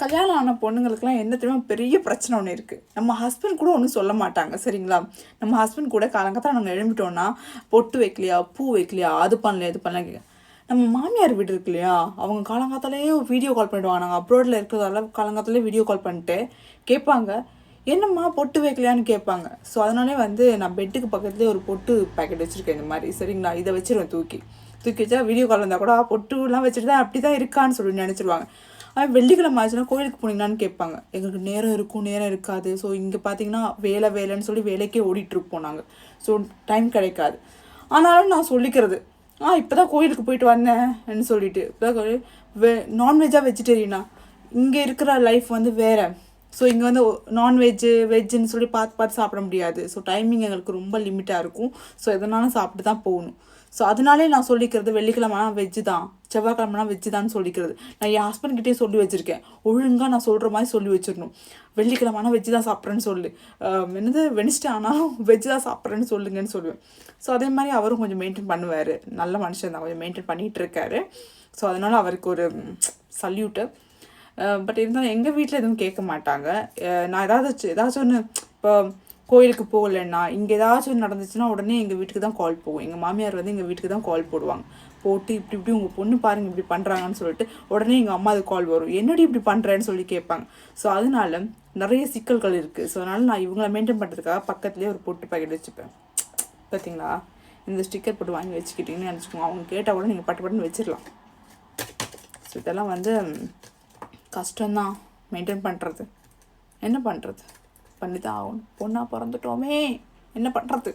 கல்யாணம் ஆன பொண்ணுங்களுக்குலாம் என்ன தெரியுமா பெரிய பிரச்சனை ஒன்று இருக்குது. நம்ம ஹஸ்பண்ட் கூட ஒன்றும் சொல்ல மாட்டாங்க சரிங்களா. நம்ம ஹஸ்பண்ட் கூட காலங்கத்தான் நாங்கள் எழும்பிட்டோன்னா பொட்டு வைக்கலையா, பூ வைக்கலையா, அது பண்ணலையா, இது பண்ணலாம் கேட்க. நம்ம மாமியார் வீடு இருக்கு இல்லையா, அவங்க காலங்காத்தாலேயே வீடியோ கால் பண்ணிவிடுவாங்க. நாங்கள் அப்ரோடில் இருக்கிறதால காலங்காத்தாலே வீடியோ கால் பண்ணிட்டு கேட்பாங்க, என்னம்மா பொட்டு வைக்கலையான்னு கேட்பாங்க. ஸோ அதனாலே வந்து நான் பெட்டுக்கு பக்கத்துலேயே ஒரு பொட்டு பேக்கெட் வச்சுருக்கேன் இந்த மாதிரி சரிங்களா. இதை வச்சுருவேன் தூக்கி வச்சா வீடியோ கால் வந்தால் கூட பொட்டுலாம் வச்சுட்டு தான் அப்படி தான் இருக்கான்னு சொல்லி நினச்சிருவாங்க. ஆனால் வெள்ளிக்கிழமை ஆச்சுன்னா கோயிலுக்கு போனீங்களான்னு கேட்பாங்க. எங்களுக்கு நேரம் இருக்கும், நேரம் இருக்காது. ஸோ இங்கே பார்த்தீங்கன்னா வேலைன்னு சொல்லி வேலைக்கே ஓடிட்டுருப்போம் நாங்கள். ஸோ டைம் கிடைக்காது. ஆனாலும் நான் சொல்லிக்கிறது, இப்போ தான் கோயிலுக்கு போயிட்டு வந்தேன்னு சொல்லிட்டு. இப்போ நான்வெஜ்ஜாக வெஜிடேரியனா, இங்கே இருக்கிற லைஃப் வந்து வேறு. ஸோ இங்கே வந்து வெஜ்ஜுன்னு சொல்லி பார்த்து சாப்பிட முடியாது. ஸோ டைமிங் எங்களுக்கு ரொம்ப லிமிட்டாக இருக்கும். ஸோ எதனாலும் சாப்பிட்டு தான் போகணும். ஸோ அதனாலே நான் சொல்லிக்கிறது, வெள்ளிக்கிழமைனா வெஜ்ஜு தான், செவ்வாய்க்கிழமைனா வெஜ்ஜு தான் சொல்லிக்கிறது. நான் என் ஹஸ்பண்ட்கிட்டே சொல்லி வச்சுருக்கேன், ஒழுங்காக நான் சொல்கிற மாதிரி சொல்லி வச்சிடணும். வெள்ளிக்கிழமைனா வெஜ்ஜு தான் சாப்பிட்றேன்னு சொல்லு, என்னது வெனிஸ்டே ஆனாலும் வெஜ்ஜு தான் சாப்பிட்றேன்னு சொல்லுங்கன்னு சொல்லுவேன். ஸோ அதே மாதிரி அவரும் கொஞ்சம் மெயின்டைன் பண்ணுவார். நல்ல மனுஷன் தான், கொஞ்சம் மெயின்டைன் பண்ணிகிட்டு இருக்காரு. ஸோ அதனால் அவருக்கு ஒரு சல்யூட்டு. பட் இருந்தாலும் எங்கள் வீட்டில் எதுவும் கேட்க மாட்டாங்க. நான் ஏதாச்சும் ஒன்று இப்போ கோயிலுக்கு போகலைன்னா, இங்கே ஏதாச்சும் ஒன்று நடந்துச்சுன்னா உடனே எங்கள் வீட்டுக்கு தான் கால் போகும். எங்கள் மாமியார் வந்து எங்கள் வீட்டுக்கு தான் கால் போடுவாங்க. போட்டு இப்படி உங்கள் பொண்ணு பாருங்கள் இப்படி பண்ணுறாங்கன்னு சொல்லிட்டு உடனே எங்கள் அம்மா அது கால் வரும், என்னடி இப்படி பண்ணுறேன்னு சொல்லி கேட்பாங்க. ஸோ அதனால நிறைய சிக்கல்கள் இருக்குது. ஸோ அதனால் நான் இவங்களை மெயின்டைன் பண்ணுறதுக்காக பக்கத்துலேயே ஒரு பொட்டு பாக்கெட் வச்சுப்பேன். பார்த்தீங்களா, இந்த ஸ்டிக்கர் போட்டு வாங்கி வச்சுக்கிட்டீங்கன்னு நினச்சிக்கோங்க. அவங்க கேட்டால் கூட நீங்கள் பட்டுன்னு வச்சிடலாம். ஸோ இதெல்லாம் வந்து கஷ்டம்தான் மெயின்டைன் பண்ணுறது. என்ன பண்ணுறது, பண்ணி தான் ஆகணும். பொண்ணாக பிறந்துட்டோமே, என்ன பண்ணுறது.